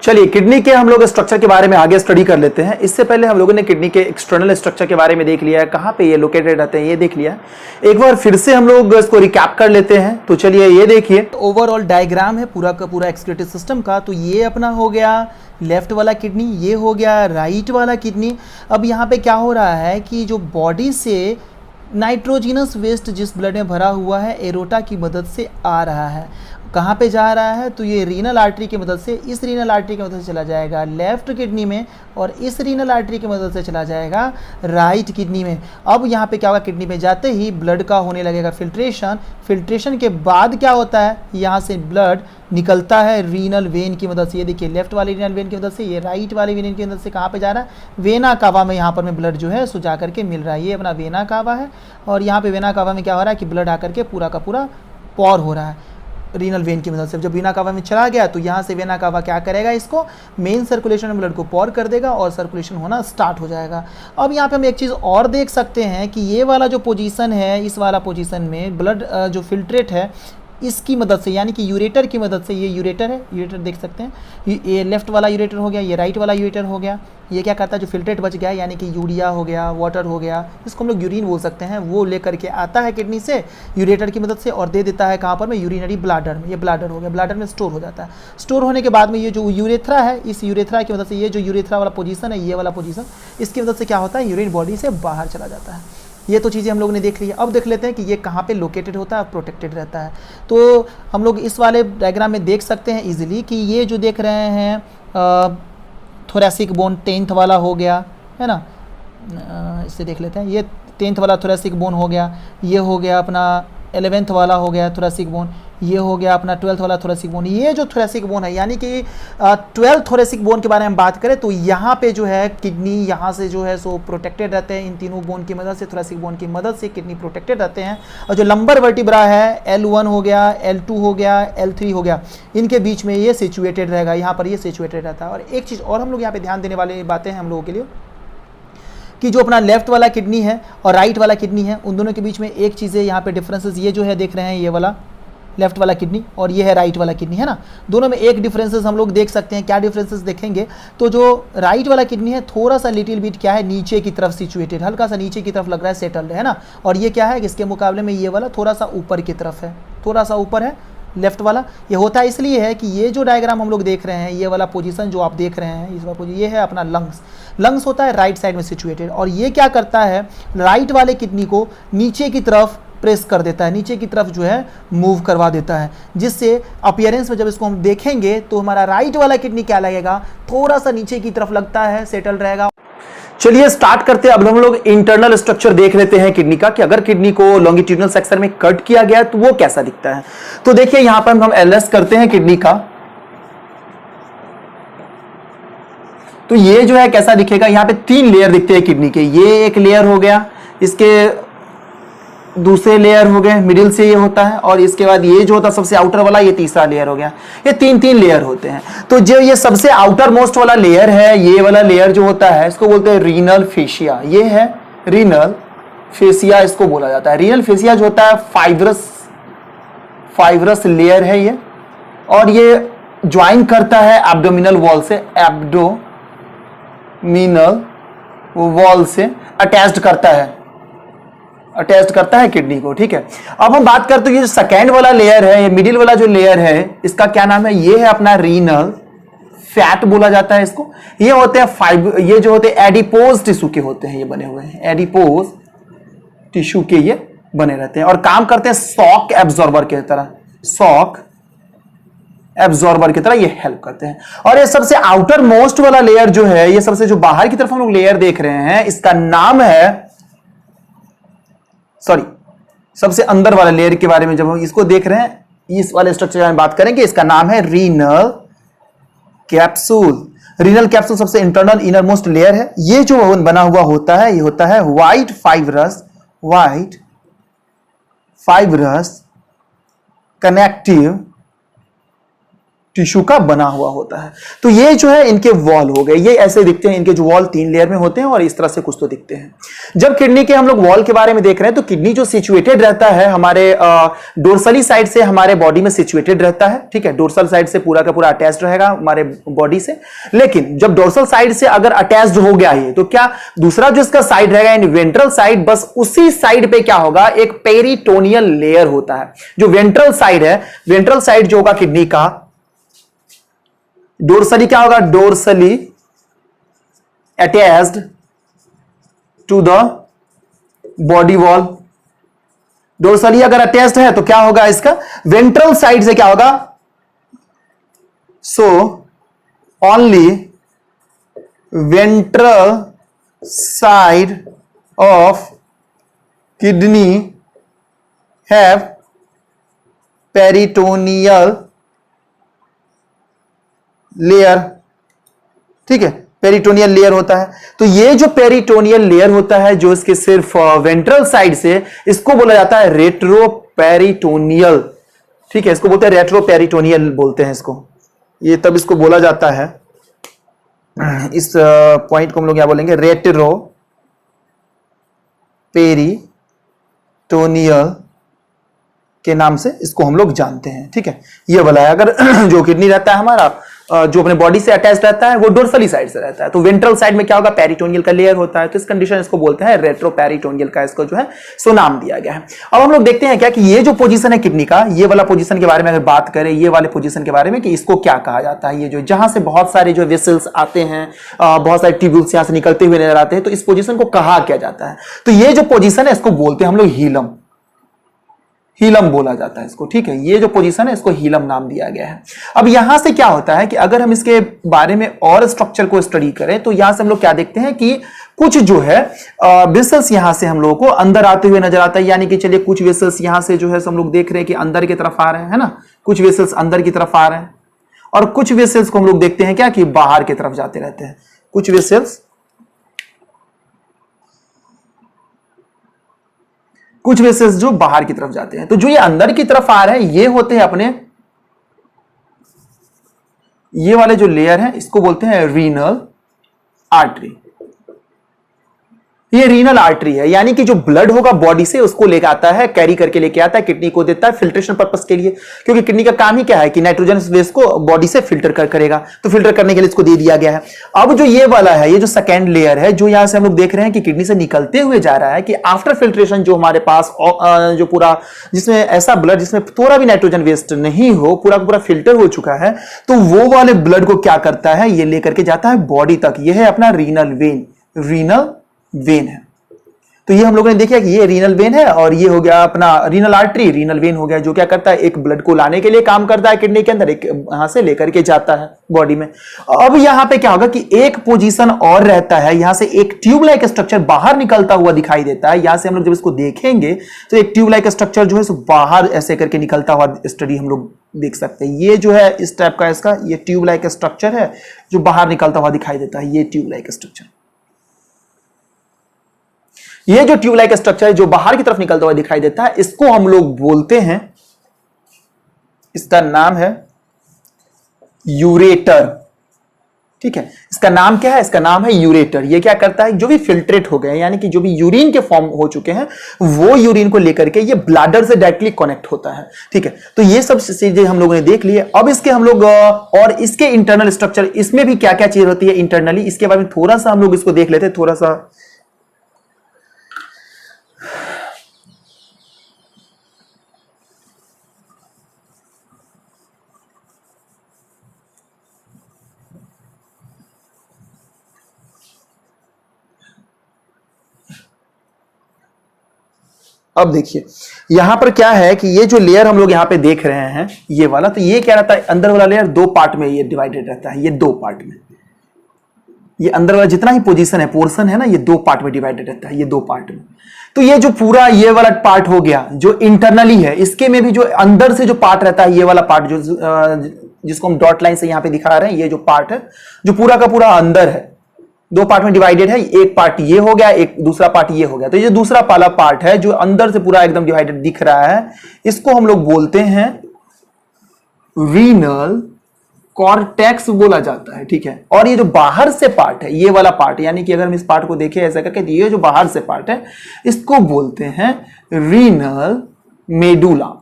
चलिए किडनी के हम लोग स्ट्रक्चर के बारे में आगे स्टडी कर लेते हैं। इससे पहले हम लोगों ने किडनी के एक्सटर्नल स्ट्रक्चर के बारे में देख लिया है, कहाँ पे ये लोकेटेड रहते हैं ये देख लिया है। एक बार फिर से हम लोग इसको रिकैप कर लेते हैं। तो चलिए ये देखिए ओवरऑल डायग्राम है पूरा का पूरा एक्सक्रीटरी सिस्टम का। तो ये अपना हो गया लेफ्ट वाला किडनी, ये हो गया राइट वाला किडनी। अब यहाँ पे क्या हो रहा है कि जो बॉडी से नाइट्रोजिनस वेस्ट जिस ब्लड में भरा हुआ है एरोटा की मदद से आ रहा है, कहाँ पे जा रहा है तो ये रीनल आर्टरी की मदद से, इस रीनल आर्टरी की मदद से चला जाएगा लेफ्ट किडनी में और इस रीनल आर्टरी की मदद से चला जाएगा राइट किडनी में। अब यहाँ पे क्या होगा, किडनी में जाते ही ब्लड का होने लगेगा फिल्ट्रेशन। फिल्ट्रेशन के बाद क्या होता है, यहाँ से ब्लड निकलता है रीनल वेन की मदद से। ये देखिए लेफ्ट वाली रीनल वेन की मदद से, ये राइट वाली वेन की मदद से कहाँ पे जा रहा है, वेना कावा में यहाँ पर में ब्लड जो है सो जा करके मिल रहा है। ये अपना वेना कावा है और यहाँ पे वेना कावा में क्या हो रहा है कि ब्लड आकर के पूरा का पूरा पॉर हो रहा है रीनल वेन की मदद से। जब वेना कावा में चला गया तो यहाँ से वेना कावा क्या करेगा, इसको मेन सर्कुलेशन में ब्लड को पॉर कर देगा और सर्कुलेशन होना स्टार्ट हो जाएगा। अब यहाँ पे हम एक चीज़ और देख सकते हैं कि ये वाला जो पोजीशन है, इस वाला पोजीशन में ब्लड जो फिल्ट्रेट है इसकी मदद से, यानी कि यूरेटर की मदद से, ये यूरेटर है, यूरेटर देख सकते हैं, ये लेफ्ट वाला यूरेटर हो गया, ये राइट वाला यूरेटर हो गया। ये क्या करता है, जो फिल्ट्रेट बच गया यानी कि यूरिया हो गया, वाटर हो गया, इसको हम लोग यूरिन बोल सकते हैं, वो लेकर के आता है किडनी से यूरेटर की मदद से और दे देता है कहाँ पर में, यूरिनरी ब्लाडर में। ये ब्लाडर हो गया, ब्लाडर में स्टोर हो जाता है। स्टोर होने के बाद में ये जो यूरेथ्रा है, इस यूरेथ्रा की मदद से, ये जो यूरेथ्रा वाला पोजीशन है, ये वाला पोजीशन, इसकी मदद से क्या होता है, यूरिन बॉडी से बाहर चला जाता है। ये तो चीज़ें हम लोगों ने देख ली है। अब देख लेते हैं कि ये कहाँ पे लोकेटेड होता है, प्रोटेक्टेड रहता है। तो हम लोग इस वाले डायग्राम में देख सकते हैं इजीली कि ये जो देख रहे हैं थोरैसिक बोन 10th वाला हो गया है ना, इससे देख लेते हैं। ये 10th वाला थोरैसिक बोन हो गया, ये हो गया अपना 11th वाला हो गया थोरैसिक बोन, ये हो गया अपना 12th वाला थोरैसिक बोन। ये जो थोरैसिक बोन है यानी कि 12th थोरैसिक बोन के बारे में बात करें तो यहाँ पे जो है किडनी यहाँ से जो है सो प्रोटेक्टेड रहते हैं इन तीनों बोन की मदद से, थोरैसिक बोन की मदद से किडनी प्रोटेक्टेड रहते हैं। और जो लंबर वर्टिब्रा है L1 हो गया, L2 हो गया, L3 हो गया, इनके बीच में ये सिचुएटेड रहेगा, यहाँ पर ये सिचुएटेड रहता है। और एक चीज़ और हम लोग यहाँ पे ध्यान देने वाली बातें हैं हम लोगों के लिए कि जो अपना लेफ्ट वाला किडनी है और राइट वाला किडनी है उन दोनों के बीच में एक चीज़ है यहाँ पे डिफरेंसेस, ये जो है देख रहे हैं ये वाला लेफ्ट वाला किडनी और ये है राइट वाला किडनी है ना, दोनों में एक डिफरेंसेस हम लोग देख सकते हैं। क्या डिफरेंसेस देखेंगे तो जो राइट वाला किडनी है थोड़ा सा लिटिल बिट क्या है नीचे की तरफ सिचुएटेड, हल्का सा नीचे की तरफ लग रहा है सेटल्ड है ना, और ये क्या है कि इसके मुकाबले में ये वाला थोड़ा सा ऊपर की तरफ है, थोड़ा सा ऊपर है लेफ्ट वाला। ये होता है इसलिए है कि ये जो डायग्राम हम लोग देख रहे हैं, ये वाला पोजीशन जो आप देख रहे हैं, इस वाला पोजीशन ये है अपना लंग्स। लंग्स होता है राइट साइड में सिचुएटेड और ये क्या करता है, राइट वाले किडनी को नीचे की तरफ प्रेस कर देता है, नीचे की तरफ जो है मूव करवा देता है, जिससे अपीयरेंस में जब इसको हम देखेंगे तो हमारा राइट वाला किडनी क्या लगेगा, थोड़ा सा नीचे की तरफ लगता है, सेटल रहेगा। चलिए स्टार्ट करते हैं। अब हम लोग इंटरनल स्ट्रक्चर देख लेते हैं किडनी का कि अगर किडनी को लॉन्गिट्यूडनल सेक्शन में कट किया गया तो वो कैसा दिखता है। तो देखिए यहां पर हम एलएस करते हैं किडनी का, तो ये जो है कैसा दिखेगा, यहां पे 3 लेयर दिखते हैं किडनी के। ये एक लेयर हो गया, इसके दूसरे लेयर हो गए, मिडिल से ये होता है, और इसके बाद ये जो होता है सबसे आउटर वाला, ये तीसरा लेयर हो गया। ये 3 लेयर होते हैं। तो जो ये सबसे आउटर मोस्ट वाला लेयर है, ये वाला लेयर जो होता है इसको बोलते हैं रीनल फेशिया। ये है रीनल फेशिया, इसको बोला जाता है। रीनल फेशिया जो होता है फाइब्रस लेयर है ये, और ये ज्वाइन करता है एब्डोमिनल वॉल से, एब्डोमिनल वॉल से अटैच्ड करता है किडनी को। ठीक है, अब हम बात करते हैं ये जो सेकेंड वाला लेयर है, ये मिडिल वाला जो लेयर है, इसका क्या नाम है, ये है अपना रीनल फैट बोला जाता है इसको। ये होते हैं ये जो होते हैं एडिपोज टिश्यू के होते हैं, ये बने हुए हैं एडिपोज टिश्यू के, ये बने रहते हैं और काम करते हैं शॉक एब्जॉर्बर की तरह, ये हेल्प करते हैं। और ये सबसे आउटर मोस्ट वाला लेयर जो है, ये सबसे जो बाहर की तरफ हम लोग लेयर देख रहे हैं, इसका नाम है, सबसे अंदर वाला लेयर के बारे में जब हम इसको देख रहे हैं, इस वाले स्ट्रक्चर के बारे में बात करेंगे, इसका नाम है रीनल कैप्सूल। रीनल कैप्सूल सबसे इंटरनल इनर मोस्ट लेयर है। ये जो बना हुआ होता है, ये होता है व्हाइट फाइब्रस कनेक्टिव टिश्यू का बना हुआ होता है। तो ये जो है इनके वॉल हो गए, ये ऐसे दिखते हैं, इनके जो वॉल 3 लेयर में होते हैं और इस तरह से कुछ तो दिखते हैं। जब किडनी के हम लोग वॉल के बारे में देख रहे हैं तो किडनी जो सिचुएटेड रहता है हमारे डोर्सली साइड से हमारे बॉडी में सिचुएटेड रहता है, ठीक है, डोर्सल साइड से पूरा का पूरा अटैच्ड रहेगा हमारे बॉडी से। लेकिन जब डोर्सल साइड से अगर अटैच्ड हो गया है तो क्या दूसरा जो इसका साइड रहेगा यानी वेंट्रल साइड, बस उसी साइड पे क्या होगा, एक पेरिटोनियल लेयर होता है। जो वेंट्रल साइड है, वेंट्रल साइड जो होगा किडनी का, डोर्सली क्या होगा, dorsally attached to the body wall. Dorsally अगर अटैच्ड है तो क्या होगा इसका, वेंट्रल साइड से क्या होगा, so only ventral side of kidney have peritoneal layer, ठीक है, पेरिटोनियल लेयर होता है। तो ये जो पेरिटोनियल लेयर होता है जो इसके सिर्फ वेंट्रल साइड से, इसको बोला जाता है रेट्रोपेरिटोनियल, ठीक है, इसको बोलते हैं रेट्रोपेरिटोनियल बोलते हैं इसको। ये तब इसको बोला जाता है, इस पॉइंट को हम लोग क्या बोलेंगे, रेट्रो पेरिटोनियल के नाम से इसको हम लोग जानते हैं, ठीक है। ये वाला है, अगर जो किडनी रहता है हमारा जो अपने बॉडी से अटैच रहता है वो डोर्सली साइड से रहता है, तो वेंट्रल साइड में क्या होगा, पेरिटोनियल का लेयर होता है। तो इस कंडीशन इसको बोलते हैं रेट्रोपेरिटोनियल का, इसको जो है सो नाम दिया गया है। अब हम लोग देखते हैं क्या कि ये जो पोजीशन है किडनी का, ये वाला पोजीशन के बारे में अगर बात करें, ये वाले पोजीशन के बारे में कि इसको क्या कहा जाता है, ये जो जहां से बहुत सारे जो वेसल्स आते हैं, बहुत सारे ट्यूब्यूल्स यहां से निकलते हुए नजर आते हैं, तो इस पोजीशन को कहा क्या जाता है, तो ये जो पोजीशन है इसको बोलते हैं हम लोग हीलम, हीलम बोला जाता है इसको, ठीक है। ये जो पोजीशन है इसको हीलम नाम दिया गया है। अब यहां से क्या होता है कि अगर हम इसके बारे में और स्ट्रक्चर को स्टडी करें तो यहां से हम लोग क्या देखते हैं कि कुछ जो है वेसल्स यहां से हम लोगों को अंदर आते हुए नजर आता है, यानी कि चलिए कुछ वेसल्स यहां से जो है हम लोग देख रहे हैं कि अंदर की तरफ आ रहे हैं, है ना, कुछ वेसल्स अंदर की तरफ आ रहे हैं, और कुछ वेसल्स को हम लोग देखते हैं क्या कि बाहर की तरफ जाते रहते हैं। कुछ वेसल्स जो बाहर की तरफ जाते हैं, तो जो ये अंदर की तरफ आ रहे हैं ये होते हैं अपने, ये वाले जो लेयर हैं इसको बोलते हैं रीनल आर्टरी। ये रीनल आर्टरी है, यानी कि जो ब्लड होगा बॉडी से उसको लेकर आता है, कैरी करके लेके आता है, किडनी को देता है फिल्ट्रेशन पर्पस के लिए, क्योंकि किडनी का काम ही क्या है कि नाइट्रोजन वेस्ट को बॉडी से फिल्टर करेगा, तो फिल्टर करने के लिए इसको दे दिया गया है। अब जो ये वाला है, ये जो सेकेंड लेयर है जो यहां से हम लोग देख रहे हैं कि किडनी से निकलते हुए जा रहा है, कि आफ्टर फिल्ट्रेशन जो हमारे पास जो पूरा, जिसमें ऐसा ब्लड जिसमें थोड़ा भी नाइट्रोजन वेस्ट नहीं हो, पूरा पूरा फिल्टर हो चुका है, तो वो वाले ब्लड को क्या करता है, ये लेकर के जाता है बॉडी तक। ये है अपना रीनल वेन, रीनल वेन है। तो ये हम लोगों ने देखा कि ये रीनल वेन है, और ये हो गया अपना रीनल आर्टरी, रीनल वेन हो गया, जो क्या करता है, एक ब्लड को लाने के लिए काम करता है किडनी के अंदर, एक यहां से लेकर के जाता है बॉडी में। अब यहां पे क्या होगा कि एक पोजीशन और रहता है, यहां से एक ट्यूब लाइक स्ट्रक्चर बाहर निकलता हुआ दिखाई देता है। यहां से हम लोग जब इसको देखेंगे तो एक ट्यूब लाइक स्ट्रक्चर जो है बाहर ऐसे करके निकलता हुआ स्टडी हम लोग देख सकते हैं। ये जो है इस टाइप का इसका ये ट्यूब लाइक स्ट्रक्चर है जो बाहर निकलता हुआ दिखाई देता है, ये ट्यूब लाइक स्ट्रक्चर, ये जो ट्यूब लाइक स्ट्रक्चर है जो बाहर की तरफ निकलता हुआ दिखाई देता है, इसको हम लोग बोलते हैं, इसका नाम है यूरेटर, ठीक है। इसका नाम क्या है, इसका नाम है यूरेटर। ये क्या करता है, जो भी फिल्ट्रेट हो गए, यानी कि जो भी यूरिन के फॉर्म हो चुके हैं, वो यूरिन को लेकर के ये ब्लैडर से डायरेक्टली कनेक्ट होता है, ठीक है। तो ये सब चीजें हम लोगों ने देख ली है। अब इसके हम लोग और इसके इंटरनल स्ट्रक्चर, इसमें भी क्या क्या चीज होती है इंटरनली, इसके बारे में थोड़ा सा हम लोग इसको देख लेते हैं, थोड़ा सा। अब देखिए यहां पर क्या है कि ये जो लेयर हम लोग यहां पे देख रहे हैं ये वाला, तो ये क्या रहता है, अंदर वाला लेयर दो पार्ट में ये डिवाइडेड रहता है, ये दो पार्ट में, ये अंदर वाला जितना ही पोजीशन है, पोर्शन है ना, ये दो पार्ट में डिवाइडेड रहता है, ये दो पार्ट में। तो ये जो पूरा ये वाला पार्ट हो गया जो इंटरनली है, इसके में भी जो अंदर से जो पार्ट रहता है, ये वाला पार्ट जो जिसको हम डॉट लाइन से यहां पे दिखा रहे हैं, ये जो पार्ट है जो पूरा का पूरा अंदर है, दो पार्ट में डिवाइडेड है, एक पार्ट ये हो गया, एक दूसरा पार्ट ये हो गया। तो ये दूसरा वाला पार्ट है जो अंदर से पूरा एकदम डिवाइडेड दिख रहा है, इसको हम लोग बोलते हैं रीनल कॉर्टेक्स बोला जाता है, ठीक है। और ये जो बाहर से पार्ट है, ये वाला पार्ट, यानी कि अगर हम इस पार्ट को देखें ऐसा करके, ये जो बाहर से पार्ट है इसको बोलते हैं रीनल मेडुला।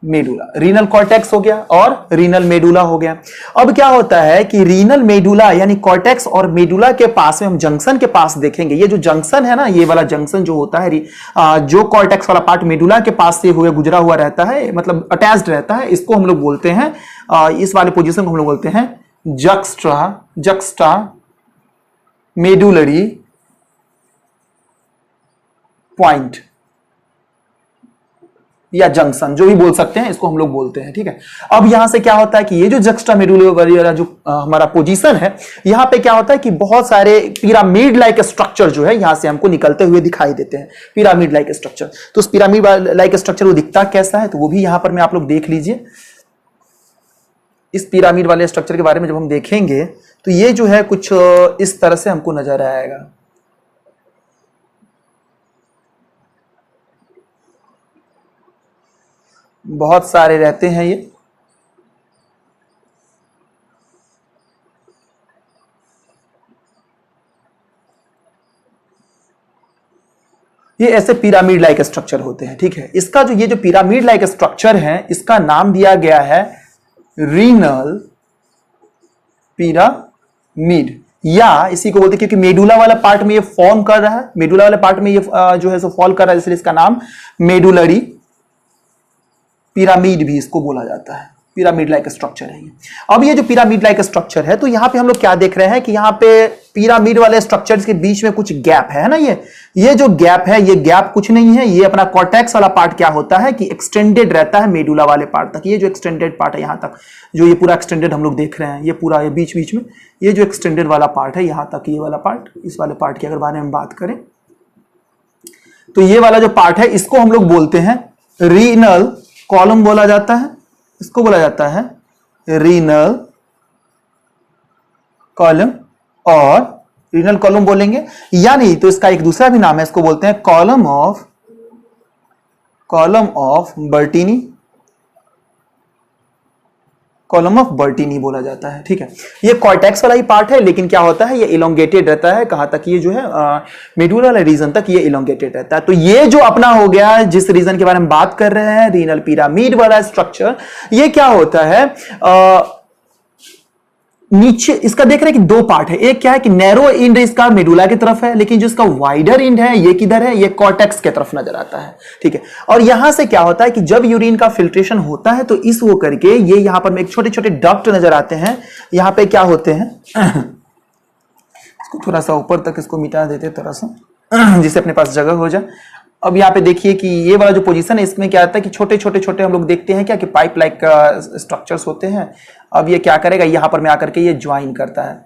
रीनल कॉर्टेक्स हो गया और रीनल मेडुला हो गया। अब क्या होता है कि रीनल मेडुला यानी कॉर्टेक्स और मेडुला के पास में हम जंक्शन के पास देखेंगे, ये जो जंक्शन है ना, ये वाला जंक्शन जो होता है, जो कॉर्टेक्स वाला पार्ट मेडुला के पास से हुए गुजरा हुआ रहता है, मतलब अटैच्ड रहता है, इसको हम लोग बोलते हैं, इस वाले पोजीशन को हम लोग बोलते हैं जक्स्टा मेडुलरी पॉइंट या जंक्शन, जो भी बोल सकते हैं, इसको हम लोग बोलते हैं, ठीक है। अब यहां से क्या होता है कि ये जो जक्स्टा मेडुलरी वाला जो हमारा पोजीशन है, यहां पे क्या होता है कि बहुत सारे पिरामिड लाइक स्ट्रक्चर जो है यहां से हमको निकलते हुए दिखाई देते हैं, पिरामिड लाइक स्ट्रक्चर। तो उस पिरामिड लाइक स्ट्रक्चर वो दिखता कैसा है, तो वो भी यहां पर में आप लोग देख लीजिए। इस पिरामिड वाले स्ट्रक्चर के बारे में जब हम देखेंगे तो ये जो है कुछ इस तरह से हमको नजर आएगा। बहुत सारे रहते हैं ये ऐसे पिरामिड लाइक स्ट्रक्चर होते हैं, ठीक है। इसका जो ये जो पिरामिड लाइक स्ट्रक्चर है, इसका नाम दिया गया है रीनल पिरामिड, या इसी को बोलते हैं क्योंकि मेडुला वाला पार्ट में ये फॉर्म कर रहा है, मेडुला वाले पार्ट में ये जो है सो फॉल कर रहा है, इसलिए इसका नाम मेडुलरी पिरामिड भी इसको बोला जाता है। पिरामिड लाइक स्ट्रक्चर है ये। अब ये जो पिरामिड लाइक स्ट्रक्चर है, तो यहां पे हम लोग क्या देख रहे हैं कि यहां पे पिरामिड वाले स्ट्रक्चर्स के बीच में कुछ गैप है ना, ये जो गैप है, ये गैप कुछ नहीं है, ये अपना कॉर्टेक्स वाला पार्ट क्या होता है कि एक्सटेंडेड रहता है मेडुला वाले पार्ट तक। ये जो एक्सटेंडेड पार्ट है यहां तक, जो ये पूरा एक्सटेंडेड हम लोग देख रहे हैं, ये पूरा ये बीच बीच में ये जो एक्सटेंडेड वाला पार्ट है यहां तक, ये वाला पार्ट, इस वाले पार्ट की अगर बारे में बात करें तो ये वाला जो पार्ट है इसको हम लोग बोलते हैं रीनल कॉलम बोला जाता है, इसको बोला जाता है रीनल कॉलम। और रीनल कॉलम बोलेंगे या नहीं तो इसका एक दूसरा भी नाम है, इसको बोलते हैं कॉलम ऑफ बर्टीनी, कॉलम ऑफ बर्टीनी बोला जाता है, ठीक है। ये कॉर्टेक्स वाला ही पार्ट है, लेकिन क्या होता है ये इलोंगेटेड रहता है, कहां तक, ये जो है मेडुला वाले रीजन तक ये इलोंगेटेड रहता है। तो ये जो अपना हो गया, जिस रीजन के बारे में बात कर रहे हैं, रीनल पिरामिड वाला स्ट्रक्चर, ये क्या होता है, नीचे इसका देख रहे हैं कि दो पार्ट है, एक क्या है कि नैरो इंड इसका मेडुला की तरफ है, लेकिन जो इसका वाइडर इंड है ये किधर है, ये कॉर्टेक्स की तरफ नजर आता है, ठीक है। और यहां से क्या होता है कि जब यूरिन का फिल्ट्रेशन होता है तो इस वो करके ये यहां पर में एक छोटे छोटे डक्ट नजर आते हैं, यहां पे क्या होते हैं इसको थोड़ा सा ऊपर तक इसको मिटा देते थोड़ा सा, जिससे अपने पास जगह हो जाए। अब यहाँ पे देखिए कि ये वाला जो पोजीशन है इसमें क्या आता है कि छोटे छोटे हम लोग देखते हैं क्या कि पाइप लाइक स्ट्रक्चर्स होते हैं। अब ये क्या करेगा, यहां पर में आकर के ये ज्वाइन करता है।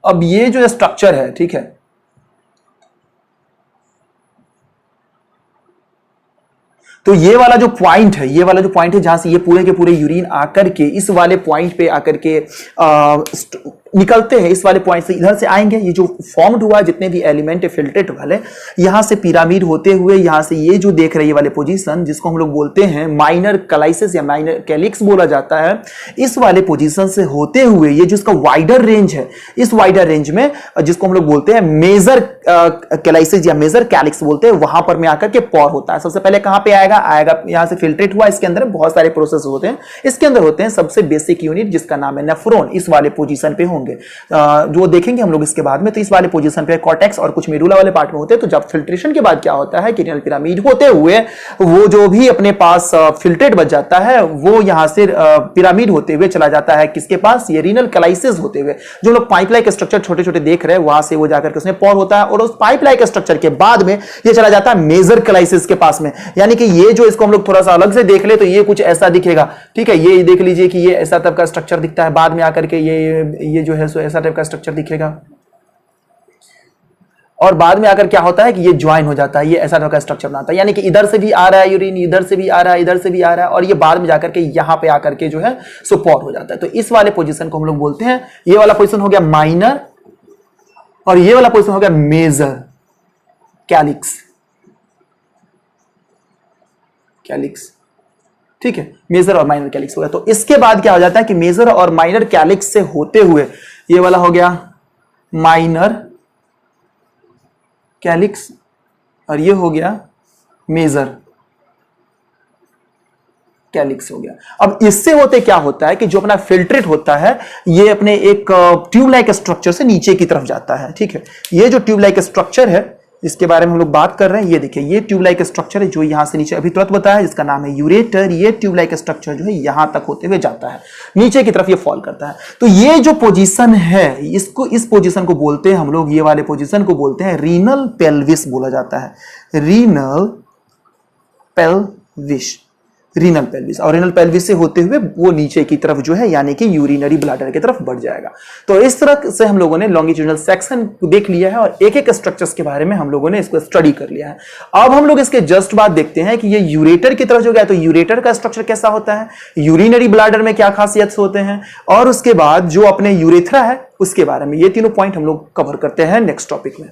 अब ये जो स्ट्रक्चर है, ठीक है, तो ये वाला जो पॉइंट है, ये वाला जो पॉइंट है जहां से ये पूरे के पूरे यूरिन आकर के इस वाले पॉइंट पे आकर के निकलते हैं, इस वाले पॉइंट से इधर से आएंगे, ये जो फॉर्म्ड हुआ जितने भी एलिमेंट है फिल्ट्रेट वाले, यहां से पिरामिड होते हुए यहां से ये जो देख रहे हैं वाले पोजीशन, जिसको हम लोग बोलते हैं माइनर कैलाइसिस या माइनर कैलिक्स बोला जाता है, इस वाले पोजीशन से होते हुए ये जो इसका वाइडर रेंज है, इस वाइडर रेंज में जिसको हम लोग बोलते हैं मेजर कैलाइसिस या मेजर कैलिक्स बोलते हैं, वहां पर में आकर के पॉर होता है। सबसे पहले कहां पे आएगा यहां से फिल्ट्रेट हुआ, इसके अंदर बहुत सारे प्रोसेस होते हैं, इसके अंदर होते हैं सबसे बेसिक यूनिट जिसका नाम है नेफ्रॉन, इस वाले पोजीशन पे होंगे, जो देखेंगे हम लोग इसके बाद में। तो इस वाले पोजीशन पे कॉर्टेक्स और कुछ मेडुला वाले पार्ट में होते हैं। तो जब फिल्ट्रेशन के बाद क्या होता है कि रीनल पिरामिड होते हुए वो जो भी अपने पास फिल्ट्रेट बच जाता है वो यहां से पिरामिड होते हुए चला जाता है किसके पास, ये रीनल कैलाइसिस होते हुए, जो लोग पाइप लाइक स्ट्रक्चर छोटे छोटे देख रहे हैं वहां से वो जाकर के उसमें पॉर होता है, और उस पाइप लाइक स्ट्रक्चर के बाद में ये चला जाता है मेजर कैलाइसिस के पास में। यानी कि ये जो इसको हम लोग थोड़ा सा अलग से देख ले तो ये कुछ ऐसा दिखेगा, ठीक है, ये देख लीजिए कि ये ऐसा टाइप का स्ट्रक्चर दिखता है, बाद में आकर के ये जो है सो ऐसा टाइप का स्ट्रक्चर दिखेगा, और बाद में आकर क्या होता है कि ये ज्वाइन हो जाता है, ये ऐसा टाइप का स्ट्रक्चर बनाता है। यानी कि इधर से भी आ रहा है यूरिन, इधर से भी आ रहा है, इधर से भी आ रहा है, और ये बाद में जाकर के यहां पे आकर के जो है सो पॉर हो जाता है। तो इस वाले पोजीशन को हम लोग बोलते हैं, ये वाला पोजीशन हो गया माइनर और ये वाला पोजीशन हो गया मेजर कैलिक्स, कैलिक्स, ठीक है, मेजर और माइनर कैलिक्स हो गया। तो इसके बाद क्या हो जाता है कि मेजर और माइनर कैलिक्स से होते हुए ये वाला हो गया माइनर कैलिक्स और ये हो गया मेजर कैलिक्स हो गया। अब इससे होते क्या होता है कि जो अपना फिल्ट्रेट होता है ये अपने एक ट्यूब लाइक स्ट्रक्चर से नीचे की तरफ जाता है, ठीक है। ये जो ट्यूब लाइक स्ट्रक्चर है इसके बारे में हम लोग बात कर रहे हैं, ये देखिए ये ट्यूब लाइक स्ट्रक्चर है जो यहां से नीचे अभी तुरंत बताया जिसका नाम है यूरेटर। ये ट्यूब लाइक स्ट्रक्चर जो है यहां तक होते हुए जाता है, नीचे की तरफ ये फॉल करता है। तो ये जो पोजीशन है इसको, इस पोजीशन को बोलते हैं हम लोग, ये वाले पोजीशन को बोलते हैं रीनल पेल्विस बोला जाता है, रीनल पेल्विस, रीनल पेल्विस। और रीनल पेल्विस से होते हुए वो नीचे की तरफ जो है यानी कि यूरिनरी ब्लैडर की तरफ बढ़ जाएगा। तो इस तरह से हम लोगों ने लॉन्गिट्यूडनल सेक्शन देख लिया है और एक एक स्ट्रक्चर्स के बारे में हम लोगों ने इसको स्टडी कर लिया है। अब हम लोग इसके जस्ट बाद देखते हैं कि ये यूरेटर की तरफ जो गया, तो यूरेटर का स्ट्रक्चर कैसा होता है, यूरिनरी ब्लैडर में क्या खासियत होते हैं, और उसके बाद जो अपने यूरेथ्रा है उसके बारे में। ये तीनों पॉइंट हम लोग कवर करते हैं नेक्स्ट टॉपिक में।